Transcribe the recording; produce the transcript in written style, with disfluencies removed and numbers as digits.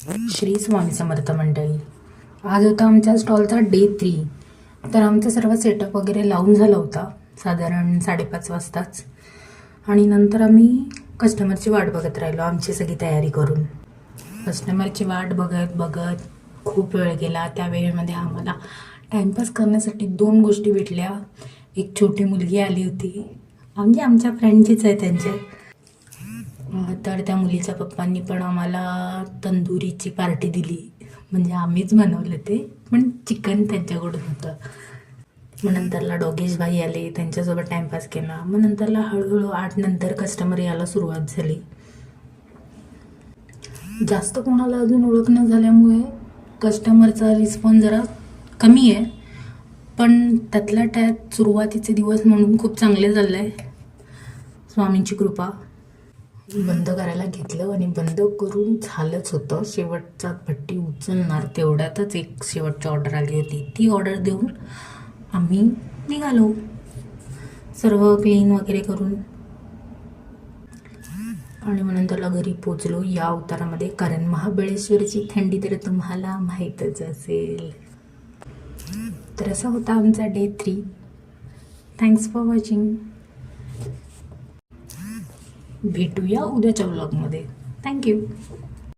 श्री स्वामी समर्थ मंडळी. आज होता आमच्या स्टॉलचा डे 3. तर आमचा सर्व सेटअप वगैरे लावून झाला होता साधारण 5:30 वाजताच. आणि नंतर आम्ही कस्टमरची वाट बघत राहिलो आमची सगळी तयारी करून. कस्टमरची वाट बघत बघत खूप वेळ गेला. त्या वेळेमध्ये आम्हाला टाईमपास करण्यासाठी 2 गोष्टी भेटल्या. एक छोटी मुलगी आली होती, म्हणजे आमच्या फ्रेंडचीच आहे त्यांचे. तर त्या मुलीच्या पप्पांनी पण आम्हाला तंदुरीची पार्टी दिली. म्हणजे आम्हीच बनवलं ते, पण चिकन त्यांच्याकडून होतं. मग नंतरला डोगेश भाई आले, त्यांच्यासोबत टाईमपास केला. मग नंतरला हळूहळू 8 नंतर कस्टमर यायला सुरुवात झाली. जास्त कोणाला अजून ओळख न झाल्यामुळे कस्टमरचा रिस्पॉन्स जरा कमी आहे, पण त्यातल्या त्यात सुरुवातीचे दिवस म्हणून खूप चांगले चाललं आहे. स्वामींची कृपा. बंद करायला घेतलं आणि बंद करून झालंच होतं. शेवटचा भट्टी उचलणार तेवढ्यातच एक शेवटची ऑर्डर आली होती. ती ऑर्डर देऊन आम्ही निघालो, सर्व क्लीन वगैरे करून. आणि मग नंतरला घरी पोचलो या अवतारामध्ये, कारण महाबळेश्वरची थंडी तर तुम्हाला माहीतच असेल. तर असा होता आमचा डे 3. Thanks for watching. भेटूया उद्याच्या व्लॉगमध्ये. थँक्यू.